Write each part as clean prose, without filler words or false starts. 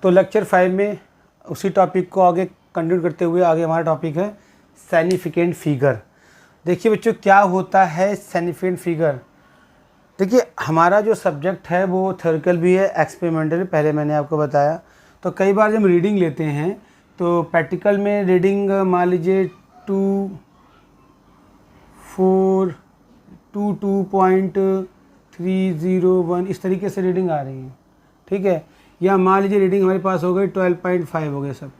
तो लेक्चर 5 में उसी टॉपिक को आगे कंटिन्यू करते हुए आगे हमारा टॉपिक है सिग्निफिकेंट फिगर। देखिए बच्चों, क्या होता है सिग्निफिकेंट फिगर। देखिए हमारा जो सब्जेक्ट है वो थ्योरिकल भी है, एक्सपेरिमेंटल भी, पहले मैंने आपको बताया। तो कई बार जब हम रीडिंग लेते हैं तो प्रैक्टिकल में रीडिंग मान लीजिए 2.301 इस तरीके से रीडिंग आ रही है, ठीक है। या मान लीजिए रीडिंग हमारे पास हो गई 12.5 हो गए सब।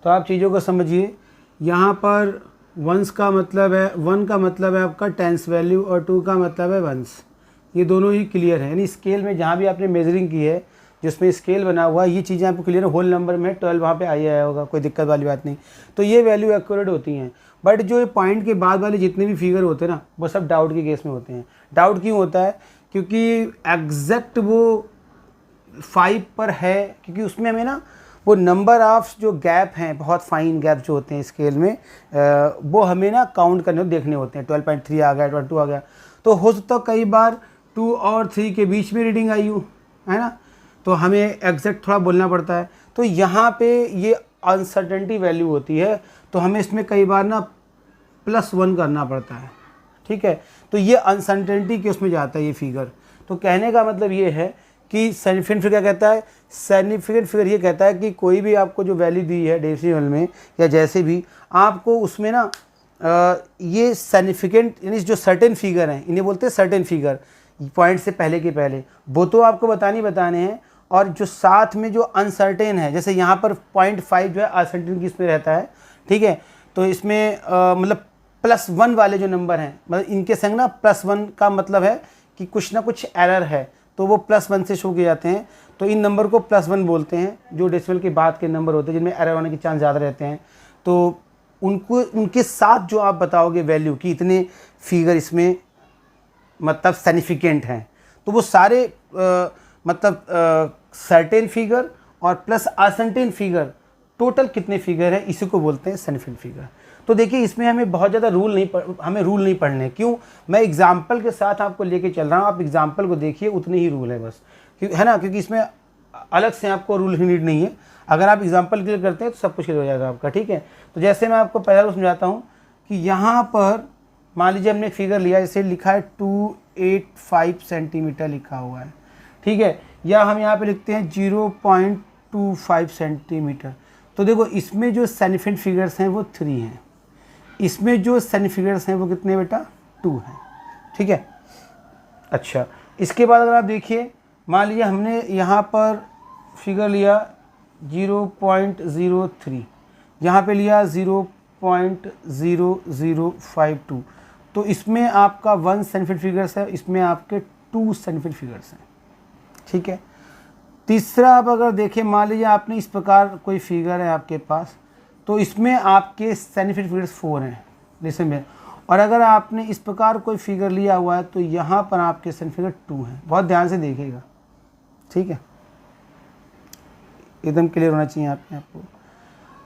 तो आप चीज़ों को समझिए, यहाँ पर वंस का मतलब है, 1 का मतलब है आपका टेंस वैल्यू और 2 का मतलब है वंस। ये दोनों ही क्लियर है, यानी स्केल में जहाँ भी आपने मेजरिंग की है जिसमें स्केल बना हुआ है, ये चीज़ें आपको क्लियर है। होल नंबर में 12 वहाँ पे आया होगा, कोई दिक्कत वाली बात नहीं। तो ये वैल्यू एक्यूरेट होती हैं। बट जो पॉइंट के बाद वाले जितने भी फिगर होते हैं ना, वो सब डाउट के केस में होते हैं। डाउट क्यों होता है? क्योंकि एग्जैक्ट वो 5 पर है, क्योंकि उसमें हमें ना वो नंबर ऑफ जो गैप हैं, बहुत फाइन गैप जो होते हैं स्केल में, वो हमें ना काउंट करने देखने होते हैं। 12.3 आ गया, 12 आ गया, तो हो सकता है कई बार 2 और 3 के बीच में रीडिंग आई हो, है ना। तो हमें एग्जैक्ट थोड़ा बोलना पड़ता है। तो यहाँ पे ये अनसर्टेनिटी वैल्यू होती है, तो हमें इसमें कई बार ना +1 करना पड़ता है, ठीक है। तो ये अनसर्टेनिटी के उसमें जाता है ये फिगर। तो कहने का मतलब ये है कि सिग्निफिकेंट फिगर कहता है, सिग्निफिकेंट फिगर ये कहता है कि कोई भी आपको जो वैल्यू दी है डेसिमल में या जैसे भी, आपको उसमें ना ये सिग्निफिकेंट यानी जो सर्टेन फिगर हैं, इन्हें बोलते हैं सर्टेन फिगर, पॉइंट से पहले के पहले, वो तो आपको बताने हैं। और जो साथ में जो अनसर्टेन है, जैसे यहाँ पर 0.5 जो है अनसर्टेन की इसमें रहता है, ठीक है। तो इसमें मतलब +1 वाले जो नंबर हैं, मतलब इनके संग ना +1 का मतलब है कि कुछ ना कुछ एरर है, तो वो +1 से शो किए जाते हैं। तो इन नंबर को +1 बोलते हैं, जो डेसिमल के बाद के नंबर होते हैं जिनमें एरर होने के चांस ज़्यादा रहते हैं। तो उनको उनके साथ जो आप बताओगे वैल्यू कि इतने फिगर इसमें मतलब सिग्निफिकेंट हैं, तो वो सारे मतलब सर्टेन फिगर और प्लस असर्टेन फिगर, टोटल कितने फिगर हैं, इसी को बोलते हैं सिग्निफिकेंट फिगर। तो देखिए इसमें हमें बहुत ज़्यादा रूल नहीं पढ़ने। क्यों? मैं एग्जाम्पल के साथ आपको लेके चल रहा हूँ, आप एग्जाम्पल को देखिए, उतने ही रूल है बस, है ना। क्योंकि इसमें अलग से आपको रूल की नीड नहीं है। अगर आप एग्जाम्पल क्लियर करते हैं तो सब कुछ क्लियर हो जाएगा आपका, ठीक है। तो जैसे मैं आपको पहला रूल समझाता हूँ कि यहाँ पर मान लीजिए हमने एक फिगर लिया, जैसे लिखा है 285 सेंटीमीटर लिखा हुआ है, ठीक है। या हम यहाँ पे लिखते हैं 0.25 सेंटीमीटर। तो देखो इसमें जो सिग्निफिकेंट फिगर्स हैं वो 3 हैं, इसमें जो सिग्निफिकेंट फिगर्स हैं वो कितने बेटा 2 हैं, ठीक है। अच्छा, इसके बाद अगर आप देखिए, मान लीजिए हमने यहाँ पर फिगर लिया 0.03, यहाँ पे लिया 0.0052, तो इसमें आपका 1 सिग्निफिकेंट फिगर्स है, इसमें आपके 2 सिग्निफिकेंट फिगर्स हैं, ठीक है। तीसरा आप अगर देखें, मान लीजिए आपने इस प्रकार कोई फिगर है आपके पास, तो इसमें आपके सिग्निफिकेंट फिगर्स 4 हैं डेसिमल। और अगर आपने इस प्रकार कोई फिगर लिया हुआ है तो यहाँ पर आपके सिग्निफिकेंट 2 हैं। बहुत ध्यान से देखिएगा, ठीक है, एकदम क्लियर होना चाहिए आपको।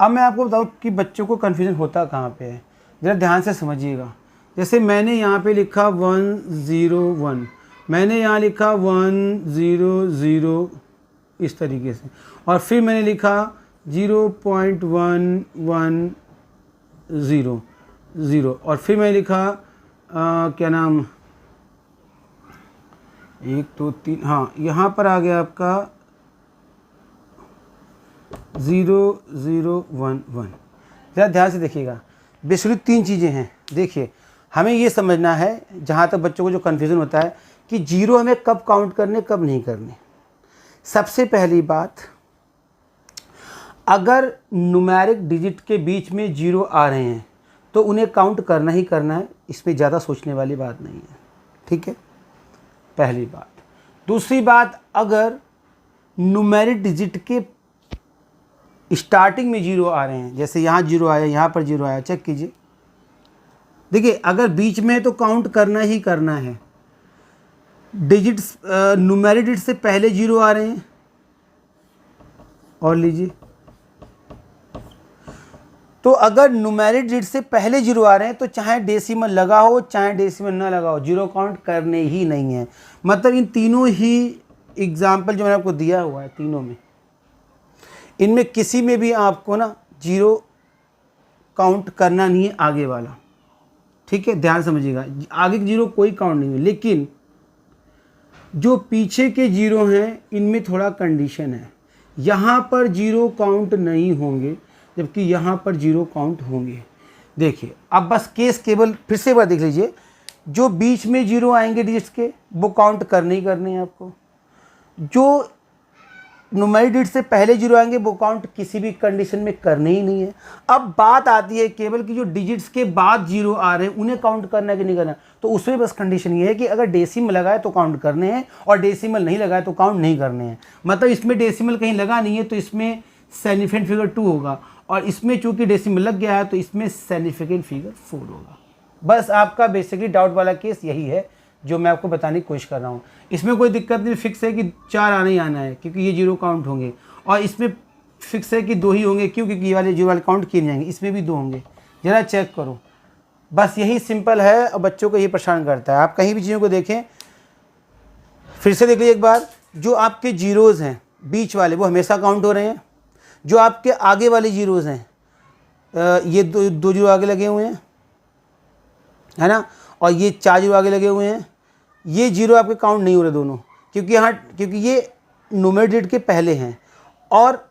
अब मैं आपको बताऊँ कि बच्चों को कन्फ्यूजन होता कहाँ पे है, ज़रा ध्यान से समझिएगा। जैसे मैंने यहाँ पे लिखा 101, मैंने यहाँ लिखा 100 इस तरीके से, और फिर मैंने लिखा 0.110 और फिर मैंने लिखा क्या नाम 1 2 3, हाँ यहाँ पर आ गया आपका 0011। ज़रा ध्यान से देखिएगा, बेसिकली 3 चीज़ें हैं। देखिए हमें ये समझना है, जहाँ तक बच्चों को जो कन्फ्यूज़न होता है कि जीरो हमें कब काउंट करने कब नहीं करने। सबसे पहली बात, अगर न्यूमेरिक डिजिट के बीच में 0 आ रहे हैं तो उन्हें काउंट करना ही करना है, इसमें ज़्यादा सोचने वाली बात नहीं है, ठीक है, पहली बात। दूसरी बात, अगर न्यूमेरिक डिजिट के स्टार्टिंग में 0 आ रहे हैं, जैसे यहाँ 0 आया, यहाँ पर 0 आया, चेक कीजिए। देखिए अगर बीच में है तो काउंट करना ही करना है। डिजिट्स न्यूमेरिक डिजिट से पहले 0 आ रहे हैं, और लीजिए, तो अगर न्यूमेरिक डिजिट से पहले 0 आ रहे हैं तो चाहे डेसिमल लगा हो चाहे डेसिमल ना लगा हो, 0 काउंट करने ही नहीं है। मतलब इन तीनों ही एग्जाम्पल जो मैंने आपको दिया हुआ है, तीनों में इनमें किसी में भी आपको ना जीरो काउंट करना नहीं है आगे वाला, ठीक है, ध्यान समझिएगा, आगे के जीरो कोई काउंट नहीं है, लेकिन जो पीछे के जीरो हैं इनमें थोड़ा कंडीशन है, यहाँ पर जीरो काउंट नहीं होंगे जबकि यहाँ पर जीरो काउंट होंगे। देखिए अब बस केस केवल फिर से एक बार देख लीजिए, जो बीच में जीरो आएंगे डिजिट्स के वो काउंट करने ही करने हैं आपको, जो न्यूमेरिक डिजिट से पहले जीरो आएंगे वो काउंट किसी भी कंडीशन में करने ही नहीं है। अब बात आती है केवल कि जो डिजिट्स के बाद जीरो आ रहे हैं उन्हें काउंट करना है कि नहीं करना, तो उसमें बस कंडीशन ये है कि अगर डेसिमल लगाए तो काउंट करने हैं और डेसिमल नहीं लगाए तो काउंट नहीं करने हैं। मतलब इसमें डेसिमल कहीं लगा नहीं है तो इसमें सिग्निफिकेंट फिगर 2 होगा, और इसमें चूंकि डेसिमल लग गया है तो इसमें सिग्निफिकेंट फिगर 4 होगा। बस आपका बेसिकली डाउट वाला केस यही है जो मैं आपको बताने की कोशिश कर रहा हूँ। इसमें कोई दिक्कत नहीं, फिक्स है कि 4 आना ही आना है क्योंकि ये जीरो काउंट होंगे, और इसमें फिक्स है कि 2 ही होंगे क्योंकि ये वाले जीरो वाले काउंट किए जाएंगे, इसमें भी 2 होंगे। ज़रा चेक करो, बस यही सिंपल है और बच्चों को ये परेशान करता है। आप कहीं भी चीज़ों को देखें, फिर से देख लीजिए एक बार, जो आपके जीरोज़ हैं बीच वाले वो हमेशा काउंट हो रहे हैं, जो आपके आगे वाले जीरोज़ हैं ये दो जीरो आगे लगे हुए हैं, है ना, और ये 4 जीरो आगे लगे हुए हैं, ये जीरो आपके काउंट नहीं हो रहे दोनों, क्योंकि ये न्यूमेरिक डिजिट के पहले हैं, और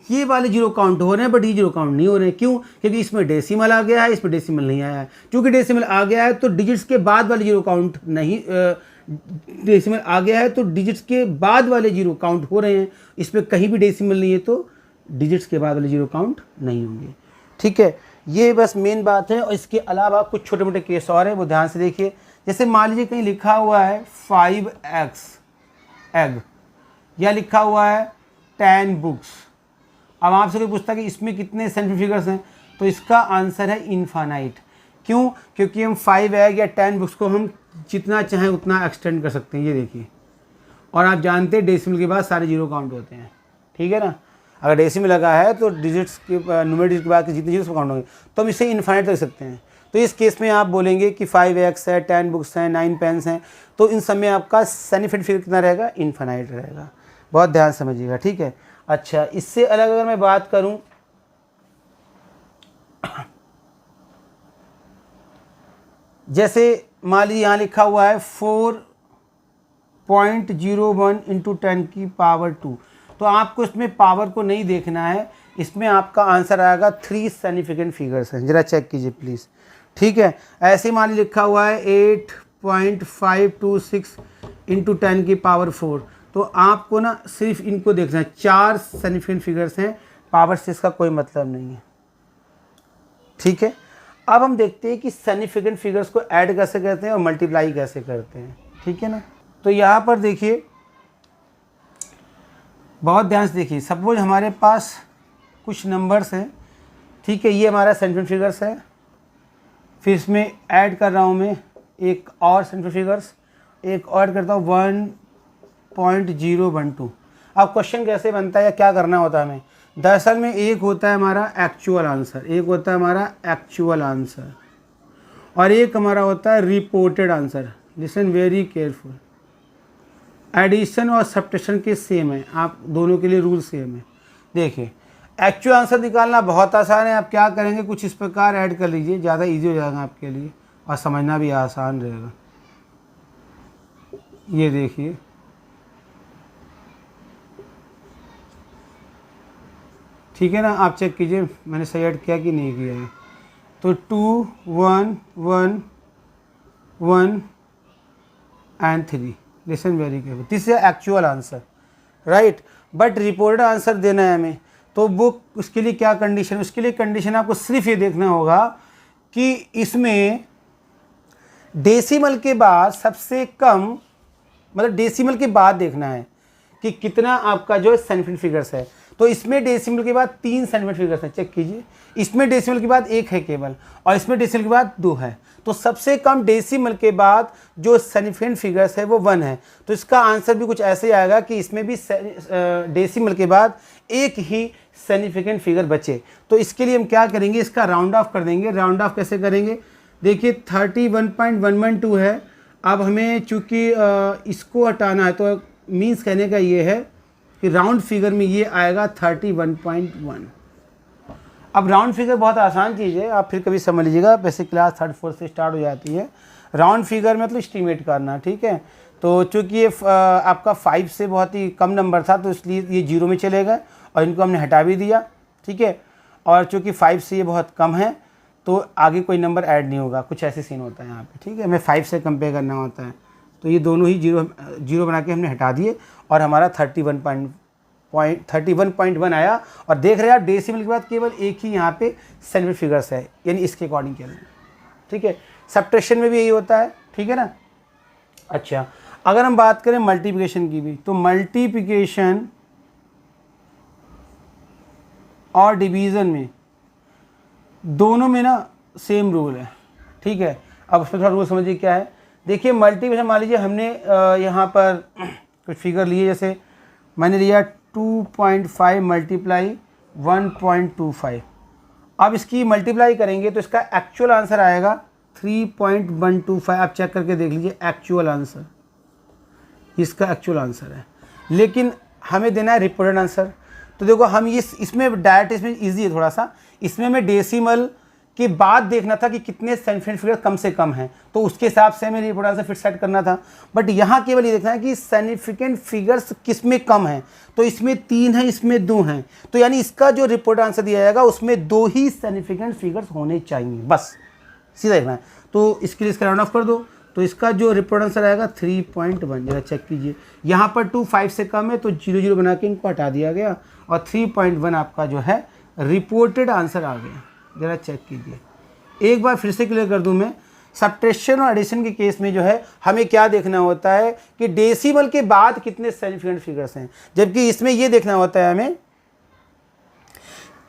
ये वाले जीरो काउंट हो रहे हैं बट ये जीरो काउंट नहीं हो रहे हैं। क्यों? क्योंकि इसमें डेसिमल आ गया है, इसमें डेसिमल नहीं आया है। क्योंकि डेसिमल आ गया है तो डिजिट्स के बाद वाले जीरो काउंट नहीं, डेसिमल आ गया है तो डिजिट्स के बाद वाले जीरो काउंट हो रहे हैं, इसमें कहीं भी डेसिमल नहीं है तो डिजिट्स के बाद वाले जीरो काउंट नहीं होंगे। ठीक है, ये बस मेन बात है। और इसके अलावा कुछ छोटे मोटे केस और हैं, वो ध्यान से देखिए। जैसे मान लीजिए कहीं लिखा हुआ है 5x एग, या लिखा हुआ है 10 बुक्स। अब आपसे कोई पूछता है कि इसमें कितने सेंट्रल फिगर्स हैं, तो इसका आंसर है इनफाइनाइट। क्यों? क्योंकि हम 5 एग या 10 बुक्स को हम जितना चाहें उतना एक्सटेंड कर सकते हैं। ये देखिए, और आप जानते हैं डेसिमल के बाद सारे जीरो काउंट होते हैं, ठीक है ना। अगर डेसिमल लगा है तो डिजिट्स के न्यूमेरिक डिजिट के बाद के जितने जीरोस काउंट होंगे, तो हम इसे इनफाइनाइट रख सकते हैं। तो इस केस में आप बोलेंगे कि 5x है, 10 बुक्स हैं, 9 पेन्स हैं, तो इन सब में आपका सिग्निफिकेंट फिगर कितना रहेगा? इनफाइनाइट रहेगा। बहुत ध्यान समझिएगा, ठीक है। अच्छा, इससे अलग अगर मैं बात करूं, जैसे मान लीजिए यहाँ लिखा हुआ है 4.01 इंटू 10 की पावर 2, तो आपको इसमें पावर को नहीं देखना है, इसमें आपका आंसर आएगा 3 सिग्निफिकेंट फिगर्स हैं। जरा चेक कीजिए प्लीज़, ठीक है। ऐसे मान लीजिए लिखा हुआ है 8.526 इंटू 10 की पावर 4, तो आपको ना सिर्फ इनको देखना है, 4 सिग्निफिकेंट फिगर्स हैं, पावर से इसका कोई मतलब नहीं है, ठीक है। अब हम देखते हैं कि सिग्निफिकेंट फिगर्स को ऐड कैसे करते हैं और मल्टीप्लाई कैसे करते हैं, ठीक है ना। तो यहाँ पर देखिए, बहुत ध्यान से देखिए, सपोज हमारे पास कुछ नंबर्स हैं, ठीक है, ये हमारा सिग्निफिकेंट फिगर्स है, फिर इसमें ऐड कर रहा हूँ मैं एक और सिग्निफिकेंट फिगर्स, एक और करता हूँ 1.012। अब क्वेश्चन कैसे बनता है या क्या करना होता है हमें? दरअसल में एक होता है हमारा एक्चुअल आंसर, एक होता है हमारा एक्चुअल आंसर, और एक हमारा होता है reported answer. Listen very careful. Addition और सब्ट्रैक्शन के सेम है, आप दोनों के लिए रूल सेम है। देखिए, एक्चुअल आंसर निकालना बहुत आसान है। आप क्या करेंगे, कुछ इस प्रकार ऐड कर लीजिए, ज़्यादा इजी हो जाएगा आपके लिए और समझना भी आसान रहेगा। ये देखिए, ठीक है ना, आप चेक कीजिए मैंने सही ऐड किया कि नहीं किया है। तो 2 1 1 1 and 3। Listen very careful, this is actual answer, right. But reported answer देना है हमें, तो वो उसके लिए क्या कंडीशन? उसके लिए कंडीशन आपको सिर्फ ये देखना होगा कि इसमें डेसिमल के बाद सबसे कम, मतलब डेसिमल के बाद देखना है कि कितना आपका जो सिग्निफिकेंट फिगर्स है। तो इसमें डेसिमल के बाद 3 सिग्निफिकेंट फिगर्स हैं, चेक कीजिए। इसमें डेसिमल के बाद 1 है केवल, और इसमें डेसिमल के बाद 2 है। तो सबसे कम डेसिमल के बाद जो सिग्निफिकेंट फिगर्स है वो 1 है। तो इसका आंसर भी कुछ ऐसे आएगा कि इसमें भी डेसिमल के बाद एक ही सिग्निफिकेंट फिगर बचे। तो इसके लिए हम क्या करेंगे, इसका राउंड ऑफ कर देंगे। राउंड ऑफ कैसे करेंगे? देखिए 31.112 है। अब हमें चूँकि इसको हटाना है, तो मीन्स कहने का ये है कि राउंड फिगर में ये आएगा 31.1। अब राउंड फिगर बहुत आसान चीज़ है, आप फिर कभी समझ लीजिएगा, बेसिक क्लास 3rd 4th से स्टार्ट हो जाती है। राउंड फिगर मतलब एस्टीमेट करना, ठीक है। तो चूँकि ये आपका 5 से बहुत ही कम नंबर था तो इसलिए ये 0 में चले गए और इनको हमने हटा भी दिया, ठीक है। और चूँकि 5 से ये बहुत कम है तो आगे कोई नंबर ऐड नहीं होगा, कुछ ऐसे सीन होता है यहाँ पे, ठीक है। हमें 5 से कंपेयर करना होता है, तो ये दोनों ही जीरो बना के हमने हटा दिए और हमारा 31.1 आया। और देख रहे हैं आप डेसिमल के बाद केवल एक ही यहाँ पे सेंटिमीटर फिगर्स है, यानी इसके अकॉर्डिंग किया जाए, ठीक है। सब्ट्रैक्शन में भी यही होता है, ठीक है ना। अच्छा, अगर हम बात करें मल्टीप्लिकेशन की भी, तो मल्टीप्लिकेशन और डिवीज़न में दोनों में ना सेम रूल है, ठीक है। अब उसमें थोड़ा रूल समझिए क्या है। देखिए मल्टीप्लिकेशन, मान लीजिए हमने यहाँ पर कुछ फिगर लिए, जैसे मैंने लिया 2.5 मल्टीप्लाई 1.25। अब इसकी मल्टीप्लाई करेंगे तो इसका एक्चुअल आंसर आएगा 3.125। आप चेक करके देख लीजिए, एक्चुअल आंसर, इसका एक्चुअल आंसर है। लेकिन हमें देना है रिपोर्टेड आंसर। तो देखो हम ये इसमें डायरेक्ट, इसमें ईजी है थोड़ा सा। इसमें हमें डेसिमल के बाद देखना था कि कितने सिग्निफिकेंट फिगर कम से कम हैं, तो उसके हिसाब से हमें रिपोर्ट आंसर फिर सेट करना था। बट यहाँ केवल ये देखना है कि सिग्निफिकेंट फिगर्स किस में कम हैं, तो इसमें 3 हैं, इसमें 2 हैं, तो यानी इसका जो रिपोर्ट आंसर दिया जाएगा उसमें 2 ही सिग्निफिकेंट फिगर्स होने चाहिए, बस सीधा देखना है। तो इसके लिए इसका राउंड ऑफ कर दो, तो इसका जो रिपोर्ट आंसर आएगा 3.1। जरा चेक कीजिए, यहाँ पर 2 5 से कम है तो 0 0 बना के इनको हटा दिया गया और 3.1 आपका जो है रिपोर्टेड आंसर आ गया। ज़रा चेक कीजिए, एक बार फिर से क्लियर कर दूं मैं। सब्ट्रैक्शन और एडिशन के केस में जो है हमें क्या देखना होता है कि डेसिमल के बाद कितने सिग्निफिकेंट फिगर्स हैं, जबकि इसमें ये देखना होता है हमें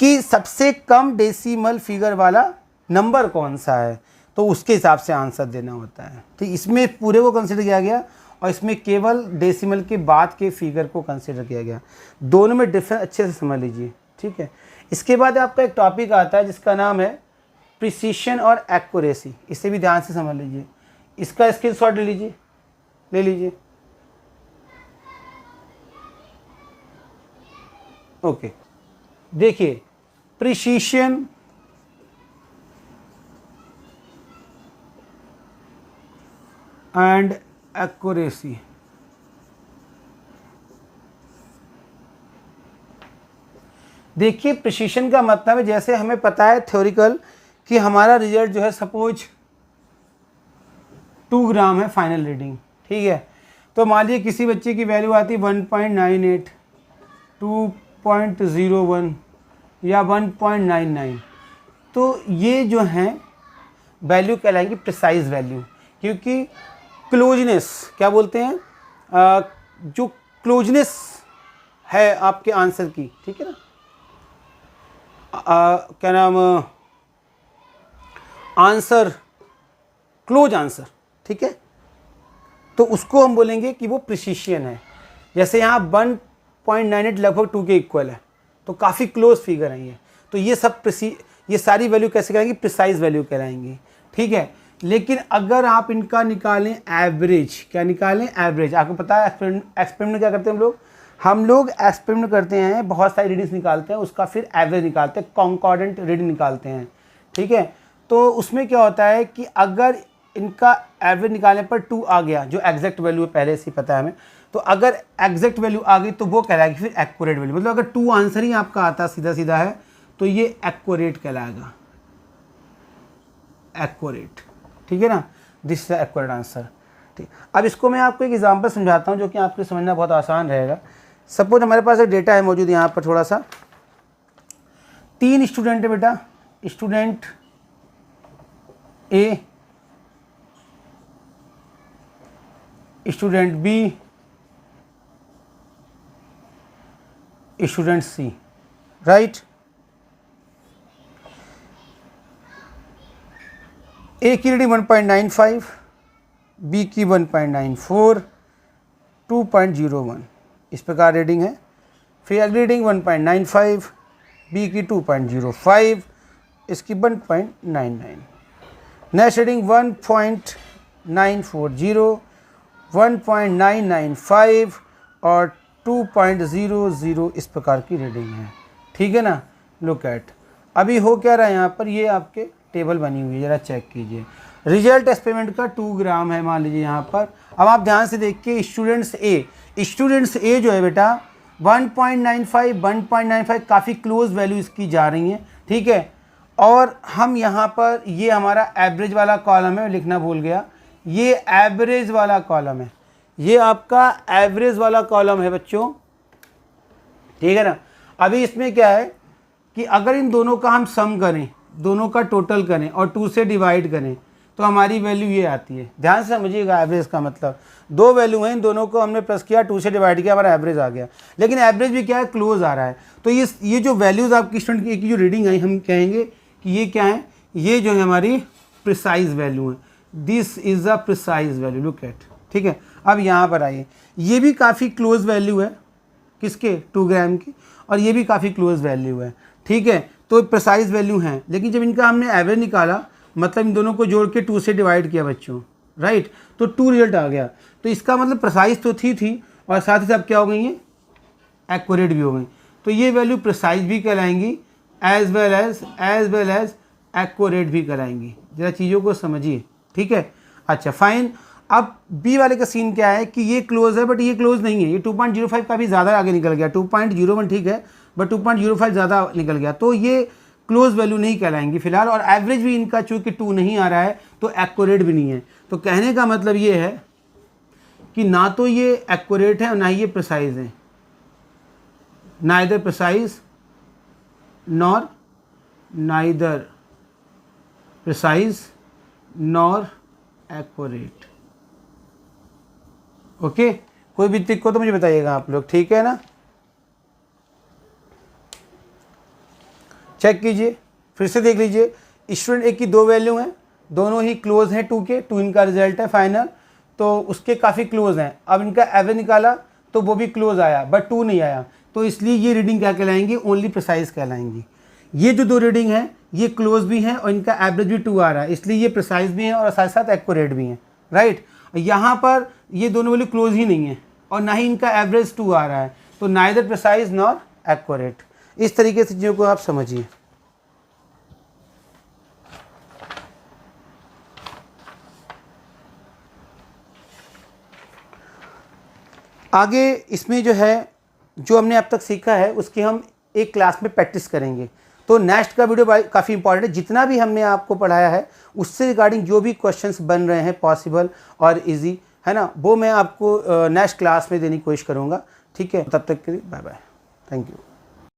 कि सबसे कम डेसिमल फिगर वाला नंबर कौन सा है, तो उसके हिसाब से आंसर देना होता है। ठीक, इसमें पूरे को कंसिडर किया गया और इसमें केवल डेसिमल के बाद के फिगर को कंसिडर किया गया। दोनों में डिफरेंस अच्छे से समझ लीजिए, ठीक है। इसके बाद आपका एक टॉपिक आता है जिसका नाम है प्रिसीशन और एक्यूरेसी। इसे भी ध्यान से समझ लीजिए, इसका स्क्रीनशॉट ले लीजिए। ओके, देखिए प्रिसीशन एंड एक्यूरेसी। देखिए प्रिसीशन का मतलब है, जैसे हमें पता है थ्योरिकल कि हमारा रिजल्ट जो है सपोज 2 ग्राम है फाइनल रीडिंग, ठीक है। तो मान लीजिए किसी बच्चे की वैल्यू आती है 1.98, 2.01 या 1.99, तो ये जो हैं वैल्यू कहलाएंगी प्रिसाइज वैल्यू, क्योंकि क्लोजनेस क्या बोलते हैं, जो क्लोजनेस है आपके आंसर की, ठीक है ना, क्या नाम, आंसर, क्लोज आंसर, ठीक है, तो उसको हम बोलेंगे कि वो प्रिसीशन है। जैसे यहाँ 1.98 लगभग 2 के इक्वल है, तो काफ़ी क्लोज फिगर है ये, तो ये सब ये सारी वैल्यू कैसे कहलाएंगी, प्रिसाइज वैल्यू कहलाएंगी, ठीक है। लेकिन अगर आप इनका निकालें एवरेज, क्या निकालें, एवरेज। आपको पता है एक्सपेरिमेंट क्या करते हैं हम लोग एक्सपेरिमेंट करते हैं, बहुत सारी रीडिंग्स निकालते हैं, उसका फिर एवरेज निकालते हैं, कॉन्कॉर्डेंट रीडिंग निकालते हैं, ठीक है। तो उसमें क्या होता है कि अगर इनका एवरेज निकालने पर 2 आ गया, जो एग्जैक्ट वैल्यू है पहले से पता है हमें, तो अगर एग्जैक्ट वैल्यू आ गई तो वो कहलाएगी फिर एक्यूरेट वैल्यू। मतलब अगर 2 आंसर ही आपका आता सीधा है तो ये एक्यूरेट कहलाएगा, एक्यूरेट, ठीक है ना, दिस इज एक्यूरेट आंसर। ठीक, अब इसको मैं आपको एक एग्जांपल समझाता हूँ जो कि आपको समझना बहुत आसान रहेगा। सपोज हमारे पास एक डेटा है मौजूद यहाँ पर, थोड़ा सा 3 स्टूडेंट है बेटा, student A, student B, student C, right. A की रीडिंग 1.95, बी की 1.94, 2.01 इस प्रकार रीडिंग है। फिर अगली रीडिंग 1.95, बी की 2.05, इसकी 1.99। नेक्स्ट रीडिंग 1.940, 1.995 और 2.00 इस प्रकार की रीडिंग है, ठीक है ना। लुक एट, अभी हो क्या रहा है यहाँ पर, ये आपके टेबल बनी हुई है, ज़रा चेक कीजिए। रिजल्ट एक्सपेरिमेंट का 2 ग्राम है मान लीजिए यहाँ पर। अब आप ध्यान से देखिए, स्टूडेंट्स ए जो है बेटा 1.95 काफ़ी क्लोज वैल्यू इसकी जा रही हैं, ठीक है। और हम यहाँ पर, ये हमारा एवरेज वाला कॉलम है, लिखना भूल गया, ये एवरेज वाला कॉलम है, ये आपका एवरेज वाला कॉलम है बच्चों, ठीक है ना। अभी इसमें क्या है कि अगर इन दोनों का हम सम करें, दोनों का टोटल करें और 2 से डिवाइड करें तो हमारी वैल्यू ये आती है। ध्यान से समझिएगा, एवरेज का मतलब 2 वैल्यू हैं, इन दोनों को हमने प्लस किया, 2 से डिवाइड किया, हमारा एवरेज आ गया। लेकिन एवरेज भी क्या है, क्लोज आ रहा है। तो ये जो वैल्यूज़ आपकी स्टूडेंट की जो रीडिंग आई, हम कहेंगे कि ये क्या है, ये जो है हमारी प्रिसाइज वैल्यू है। This is a precise value, look at, ठीक है। अब यहाँ पर आइए, ये भी काफ़ी क्लोज वैल्यू है, किसके, 2 ग्राम की, और ये भी काफ़ी क्लोज वैल्यू है, ठीक है। तो प्रिसाइज वैल्यू हैं, लेकिन जब इनका हमने एवरेज निकाला, मतलब इन दोनों को जोड़ के 2 से डिवाइड किया बच्चों, राइट, तो 2 रिजल्ट आ गया। तो इसका मतलब प्रिसाइज तो थी और साथ ही साथ क्या हो गई है, एक्यूरेट भी हो गई। तो ये वैल्यू प्रिसाइज भी कहलाएंगी एज वेल एज एक्यूरेट भी कहलाएंगी। ज़रा चीज़ों को समझिए, ठीक है। अच्छा फाइन, अब बी वाले का सीन क्या है कि ये क्लोज है बट ये क्लोज नहीं है, ये 2.05 का भी ज़्यादा आगे निकल गया, 2.01 ठीक है बट 2.05 ज़्यादा निकल गया, तो ये क्लोज वैल्यू नहीं कहलाएंगी फिलहाल। और एवरेज भी इनका चूँकि 2 नहीं आ रहा है तो एक्यूरेट भी नहीं है। तो कहने का मतलब ये है कि ना तो ये एक्यूरेट है और ना ही ये प्रिसाइज है, neither precise nor neither precise nor accurate. Okay, कोई भी दिक्कत तो मुझे बताइएगा आप लोग, ठीक है ना। चेक कीजिए, फिर से देख लीजिए, स्टूडेंट ए की 2 वैल्यू हैं, दोनों ही क्लोज हैं 2 के, 2 इनका रिजल्ट है फाइनल, तो उसके काफ़ी क्लोज हैं। अब इनका एवरेज निकाला तो वो भी क्लोज आया बट 2 नहीं आया, तो इसलिए ये रीडिंग क्या कहलाएंगी, ओनली प्रिसाइज कहलाएंगी। ये जो 2 रीडिंग हैं ये क्लोज भी हैं और इनका एवरेज भी 2 आ रहा है, इसलिए ये प्रिसाइज भी हैं और साथ साथ एक्यूरेट भी हैं, राइट। यहाँ पर ये दोनों वैल्यू क्लोज ही नहीं है और ना ही इनका एवरेज 2 आ रहा है, तो नाइदर प्रिसाइज नॉर एक्यूरेट। इस तरीके से चीज़ों को आप समझिए। आगे इसमें जो है, जो हमने अब तक सीखा है उसकी हम एक क्लास में प्रैक्टिस करेंगे। तो नेक्स्ट का वीडियो काफ़ी इंपॉर्टेंट है, जितना भी हमने आपको पढ़ाया है उससे रिगार्डिंग जो भी क्वेश्चंस बन रहे हैं पॉसिबल और इजी, है ना, वो मैं आपको नेक्स्ट क्लास में देने की कोशिश करूँगा, ठीक है। तब तक के लिए बाय बाय, थैंक यू।